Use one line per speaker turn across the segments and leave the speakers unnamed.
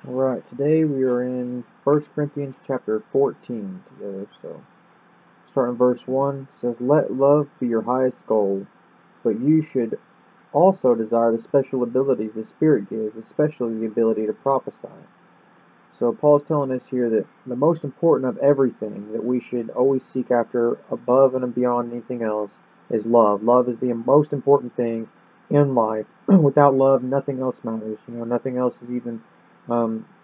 Alright, today we are in 1 Corinthians chapter 14 together. So, starting in verse 1, it says, "Let love be your highest goal, but you should also desire the special abilities the Spirit gives, especially the ability to prophesy." So, Paul's telling us here that the most important of everything that we should always seek after, above and beyond anything else, is love. Love is the most important thing in life. Without love, nothing else matters. Nothing else is even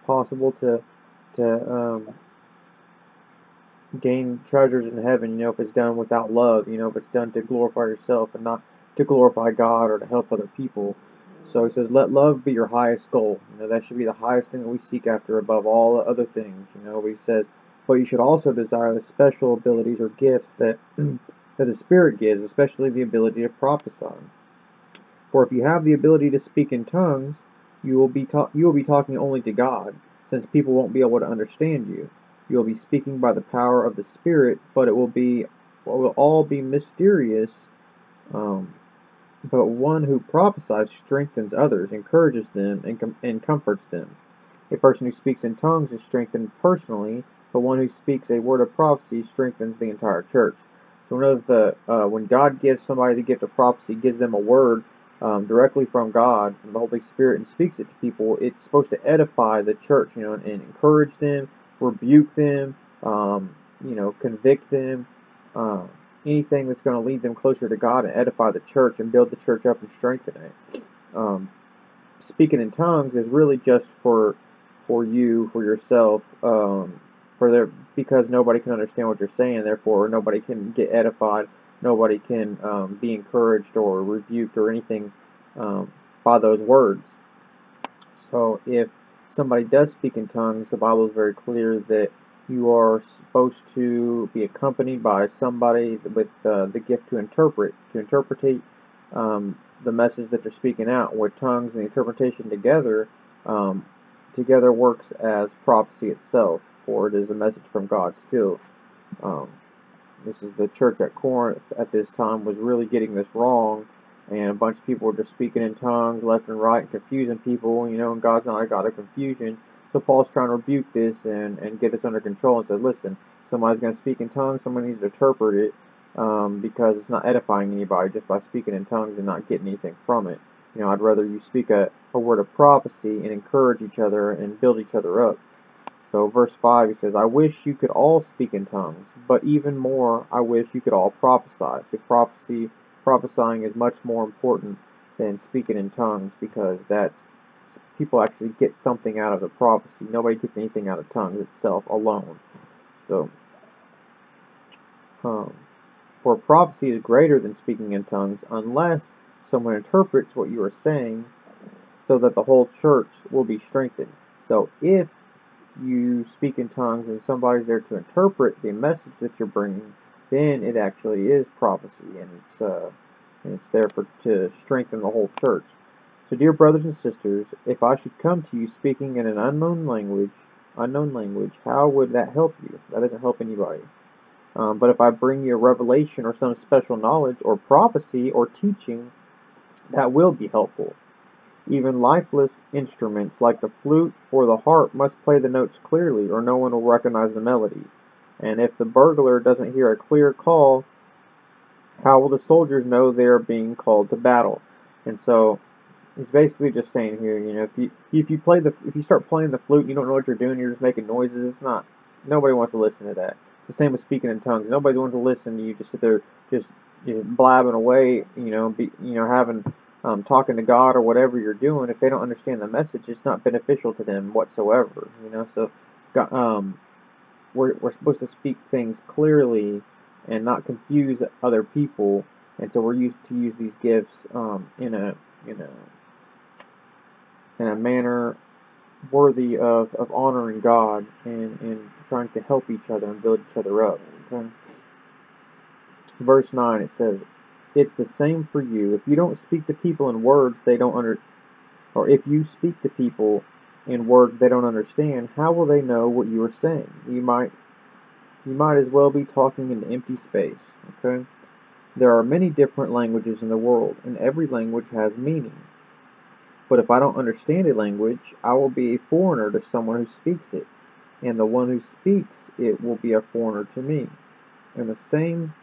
possible to gain treasures in heaven. If it's done without love. If it's done to glorify yourself and not to glorify God or to help other people. So he says, let love be your highest goal. That should be the highest thing that we seek after above all other things. He says, but you should also desire the special abilities or gifts that that the Spirit gives, especially the ability to prophesy. For if you have the ability to speak in tongues, you will be talking only to God, since people won't be able to understand you. You will be speaking by the power of the Spirit, but it will all be mysterious. But one who prophesies strengthens others, encourages them, and comforts them. A person who speaks in tongues is strengthened personally, but one who speaks a word of prophecy strengthens the entire church. So we know that when God gives somebody the gift of prophecy, gives them a word directly from God, from the Holy Spirit, and speaks it to people, it's supposed to edify the church, and encourage them, rebuke them, convict them, anything that's going to lead them closer to God and edify the church and build the church up and strengthen it. Speaking in tongues is really just for yourself, because nobody can understand what you're saying, therefore nobody can get edified, nobody can be encouraged or rebuked or anything by those words. So if somebody does speak in tongues, the Bible is very clear that you are supposed to be accompanied by somebody with the gift to interpretate the message that you're speaking out. With tongues and the interpretation together works as prophecy itself, for it is a message from God still. This is the church at Corinth at this time was really getting this wrong, and a bunch of people were just speaking in tongues left and right and confusing people, and God's not a God of confusion. So Paul's trying to rebuke this and get this under control and said, listen, somebody's going to speak in tongues, somebody needs to interpret it, because it's not edifying anybody just by speaking in tongues and not getting anything from it. I'd rather you speak a word of prophecy and encourage each other and build each other up. So verse 5, he says, I wish you could all speak in tongues, but even more, I wish you could all prophesy. So prophesying is much more important than speaking in tongues, because people actually get something out of the prophecy. Nobody gets anything out of tongues itself alone. So, for prophecy is greater than speaking in tongues, unless someone interprets what you are saying, so that the whole church will be strengthened. So if you speak in tongues and somebody's there to interpret the message that you're bringing, then it actually is prophecy, and it's there to strengthen the whole church. So, dear brothers and sisters, if I should come to you speaking in an unknown language, how would that help you? That doesn't help anybody. But if I bring you a revelation or some special knowledge or prophecy or teaching, that will be helpful. Even lifeless instruments like the flute or the harp must play the notes clearly, or no one will recognize the melody. And if the burglar doesn't hear a clear call, how will the soldiers know they are being called to battle? And so he's basically just saying here, if you start playing the flute, and you don't know what you're doing, you're just making noises. Nobody wants to listen to that. It's the same with speaking in tongues. Nobody wants to listen to you just sit there just blabbing away, having talking to God or whatever you're doing. If they don't understand the message, it's not beneficial to them whatsoever. So we're supposed to speak things clearly and not confuse other people, and so we're used to use these gifts in a manner worthy of honoring God and trying to help each other and build each other up. Okay? Verse 9, it says, it's the same for you. If you don't speak to people in words they don't or if you speak to people in words they don't understand, how will they know what you are saying? You might as well be talking in empty space. Okay? There are many different languages in the world, and every language has meaning. But if I don't understand a language, I will be a foreigner to someone who speaks it, and the one who speaks it will be a foreigner to me. And the same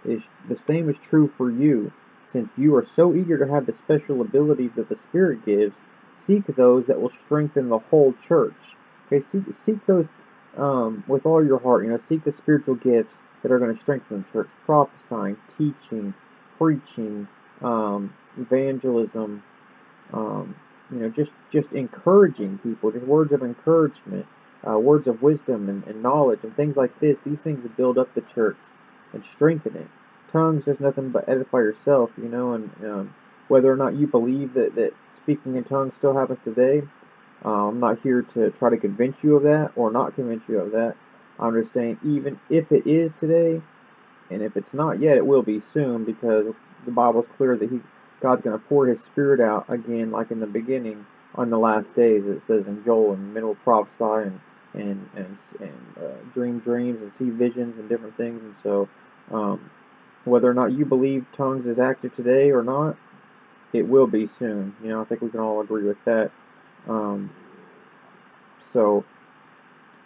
is true for you. Since you are so eager to have the special abilities that the Spirit gives, seek those that will strengthen the whole church. Okay, seek those with all your heart. Seek the spiritual gifts that are going to strengthen the church: prophesying, teaching, preaching, evangelism. Just encouraging people, just words of encouragement, words of wisdom and knowledge and things like this. These things that build up the church and strengthen it. Tongues does nothing but edify yourself, and whether or not you believe that speaking in tongues still happens today, I'm not here to try to convince you of that or not convince you of that. I'm just saying, even if it is today, and if it's not yet, it will be soon, because the Bible's clear that God's going to pour His Spirit out again, like in the beginning, on the last days. It says in Joel, and men will prophesy and dream dreams and see visions and different things. And so, whether or not you believe tongues is active today or not, it will be soon. I think we can all agree with that. So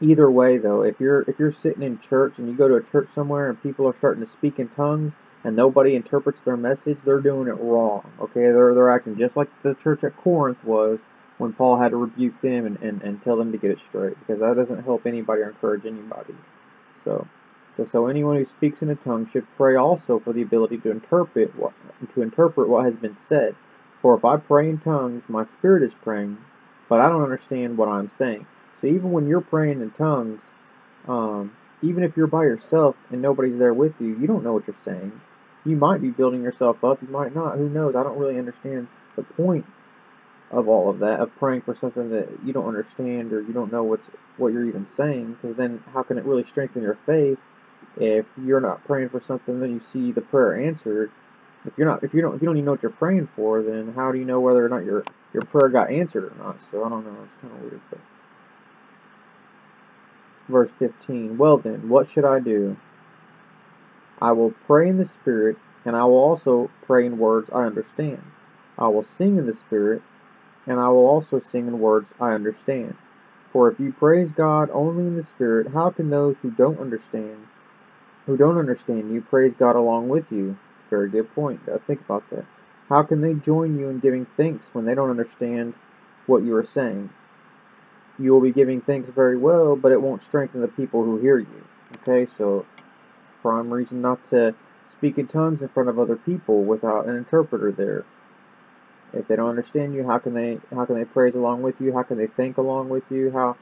either way, though, if you're sitting in church and you go to a church somewhere and people are starting to speak in tongues and nobody interprets their message, they're doing it wrong. Okay, they're acting just like the church at Corinth was when Paul had to rebuke them and tell them to get it straight, because that doesn't help anybody or encourage anybody. So anyone who speaks in a tongue should pray also for the ability to interpret what has been said. For if I pray in tongues, my spirit is praying, but I don't understand what I'm saying. So even when you're praying in tongues, even if you're by yourself and nobody's there with you, you don't know what you're saying. You might be building yourself up, you might not. Who knows? I don't really understand the point of all of that, of praying for something that you don't understand or you don't know what you're even saying. Because then, how can it really strengthen your faith if you're not praying for something, then you see the prayer answered? If you don't even know what you're praying for, then how do you know whether or not your prayer got answered or not? So I don't know. It's kind of weird. But verse 15. Well then, what should I do? I will pray in the Spirit, and I will also pray in words I understand. I will sing in the Spirit, and I will also sing in words I understand. For if you praise God only in the Spirit, how can those who don't understand you praise God along with you? Very good point. Think about that. How can they join you in giving thanks when they don't understand what you are saying? You will be giving thanks very well, but it won't strengthen the people who hear you. Okay, so prime reason not to speak in tongues in front of other people without an interpreter there. If they don't understand you, how can they praise along with you? How can they thank along with you? How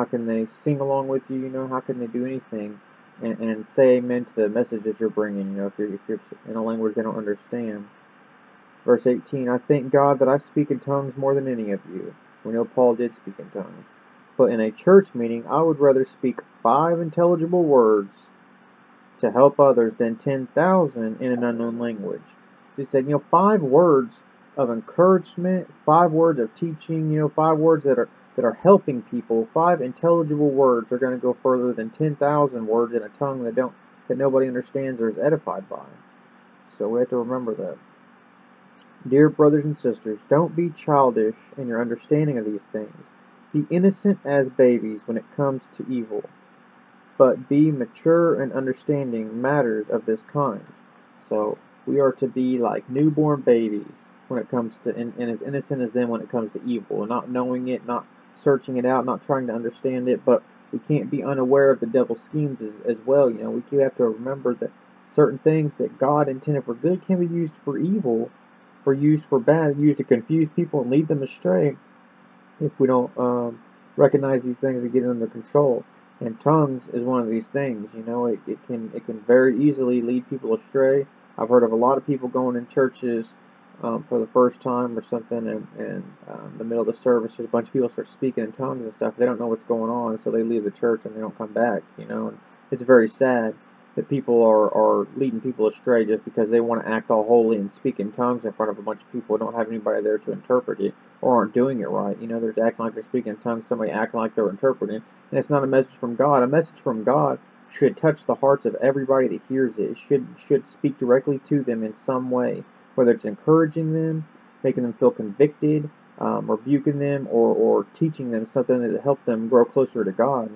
can they sing along with you? How can they do anything and say amen to the message that you're bringing? If you're in a language they don't understand. Verse 18. I thank God that I speak in tongues more than any of you. We know Paul did speak in tongues. But in a church meeting, I would rather speak 5 intelligible words to help others than 10,000 in an unknown language. So he said, 5 words of encouragement, 5 words of teaching, 5 words that are helping people, 5 intelligible words are going to go further than 10,000 words in a tongue that nobody understands or is edified by. So we have to remember that. Dear brothers and sisters, don't be childish in your understanding of these things. Be innocent as babies when it comes to evil, but be mature in understanding matters of this kind. So we are to be like newborn babies when it comes to, and as innocent as them when it comes to evil, and not knowing it, not searching it out, not trying to understand it. But we can't be unaware of the devil's schemes as well. We have to remember that certain things that God intended for good can be used for evil, or used for bad, used to confuse people and lead them astray if we don't recognize these things and get under control. And tongues is one of these things. It can very easily lead people astray. I've heard of a lot of people going in churches for the first time or something, and in the middle of the service, there's a bunch of people start speaking in tongues and stuff. They don't know what's going on, so they leave the church and they don't come back. And it's very sad that people are leading people astray just because they want to act all holy and speak in tongues in front of a bunch of people who don't have anybody there to interpret it or aren't doing it right. They're acting like they're speaking in tongues, somebody acting like they're interpreting, and it's not a message from God. A message from God should touch the hearts of everybody that hears it. It should speak directly to them in some way, whether it's encouraging them, making them feel convicted, rebuking them, or teaching them something that helps them grow closer to God.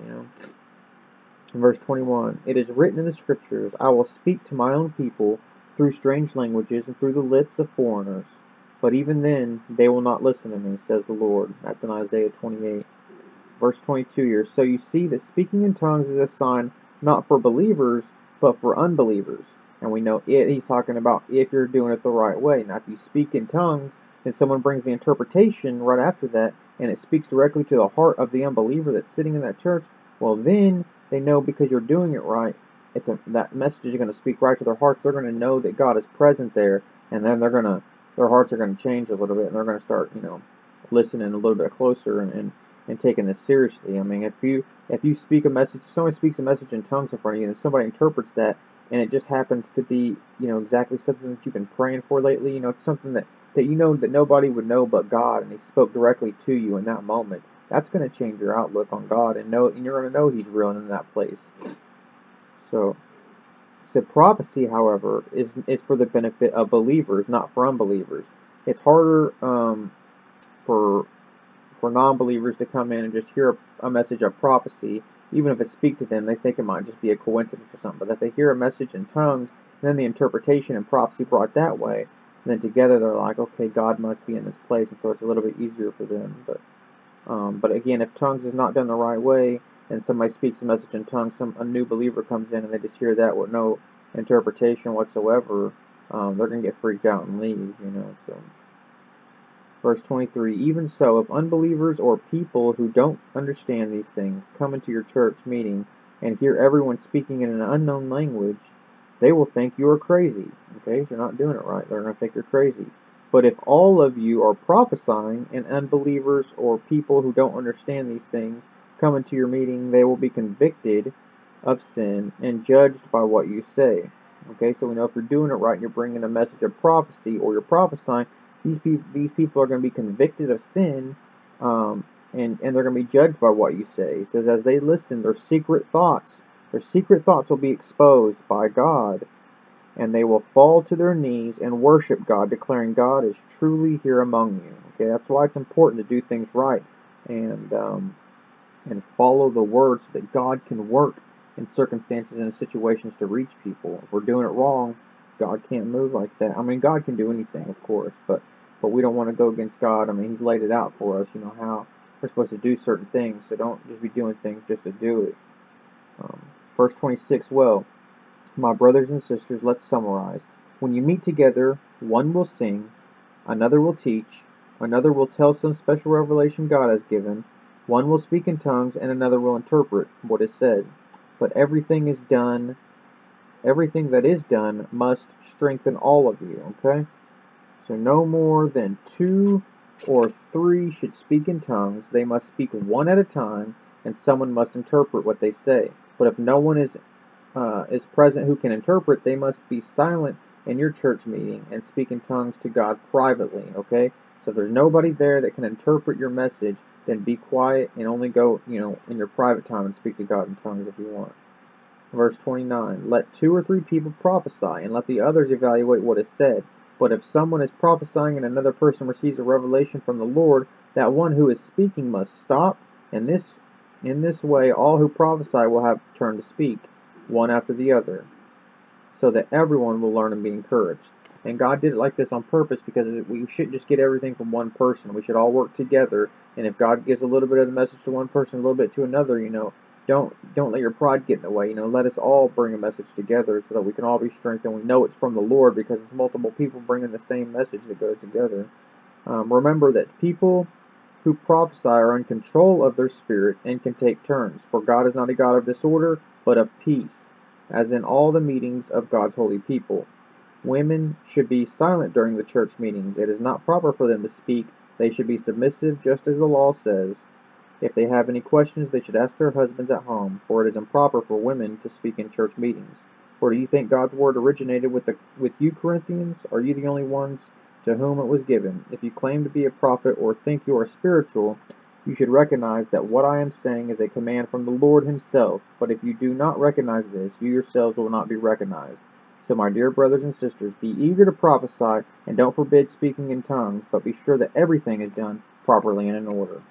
In verse 21, it is written in the Scriptures, I will speak to my own people through strange languages and through the lips of foreigners. But even then, they will not listen to me, says the Lord. That's in Isaiah 28. Verse 22 here. So you see that speaking in tongues is a sign not for believers, but for unbelievers. And we know he's talking about if you're doing it the right way. Now, if you speak in tongues, and someone brings the interpretation right after that, and it speaks directly to the heart of the unbeliever that's sitting in that church, well, then they know because you're doing it right, that message is going to speak right to their hearts. They're going to know that God is present there, and then their hearts are going to change a little bit, and they're going to start, listening a little bit closer and taking this seriously. I mean, if you speak a message, if somebody speaks a message in tongues in front of you, and somebody interprets that, and it just happens to be, exactly something that you've been praying for lately, it's something that you know that nobody would know but God, and He spoke directly to you in that moment. That's going to change your outlook on God, and you're going to know He's real in that place. So prophecy, however, is for the benefit of believers, not for unbelievers. It's harder for non-believers to come in and just hear a message of prophecy. Even if it speaks to them, they think it might just be a coincidence or something. But if they hear a message in tongues, and then the interpretation and prophecy brought that way, then together they're like, okay, God must be in this place, and so it's a little bit easier for them. But again, if tongues is not done the right way, and somebody speaks a message in tongues, a new believer comes in and they just hear that with no interpretation whatsoever, they're going to get freaked out and leave, so. Verse 23, even so, if unbelievers or people who don't understand these things come into your church meeting and hear everyone speaking in an unknown language, they will think you are crazy. Okay, if you're not doing it right, they're going to think you're crazy. But if all of you are prophesying and unbelievers or people who don't understand these things come into your meeting, they will be convicted of sin and judged by what you say. Okay, so we know if you're doing it right and you're bringing a message of prophecy or you're prophesying, these people are going to be convicted of sin, and they're going to be judged by what you say. He says, as they listen, their secret thoughts will be exposed by God, and they will fall to their knees and worship God, declaring God is truly here among you. Okay, that's why it's important to do things right and follow the word so that God can work in circumstances and situations to reach people. If we're doing it wrong, God can't move like that. I mean, God can do anything, of course, but we don't want to go against God. I mean, He's laid it out for us, how we're supposed to do certain things, so don't just be doing things just to do it. Verse 26, well, my brothers and sisters, let's summarize. When you meet together, one will sing, another will teach, another will tell some special revelation God has given, one will speak in tongues, and another will interpret what is said. But everything that is done must strengthen all of you, okay? So no more than 2 or 3 should speak in tongues. They must speak one at a time, and someone must interpret what they say. But if no one is present who can interpret, they must be silent in your church meeting and speak in tongues to God privately, okay? So if there's nobody there that can interpret your message, then be quiet and only go, in your private time and speak to God in tongues if you want. Verse 29, let 2 or 3 people prophesy, and let the others evaluate what is said. But if someone is prophesying and another person receives a revelation from the Lord, that one who is speaking must stop, and in this way all who prophesy will have turn to speak, one after the other, so that everyone will learn and be encouraged. And God did it like this on purpose because we shouldn't just get everything from one person. We should all work together, and if God gives a little bit of the message to one person, a little bit to another, don't let your pride get in the way. Let us all bring a message together so that we can all be strengthened. We know it's from the Lord because it's multiple people bringing the same message that goes together. Remember that people who prophesy are in control of their spirit and can take turns. For God is not a God of disorder, but of peace, as in all the meetings of God's holy people. Women should be silent during the church meetings. It is not proper for them to speak. They should be submissive, just as the law says. If they have any questions, they should ask their husbands at home, for it is improper for women to speak in church meetings. For do you think God's word originated with you, Corinthians? Are you the only ones to whom it was given? If you claim to be a prophet or think you are spiritual, you should recognize that what I am saying is a command from the Lord Himself. But if you do not recognize this, you yourselves will not be recognized. So, my dear brothers and sisters, be eager to prophesy, and don't forbid speaking in tongues, but be sure that everything is done properly and in order.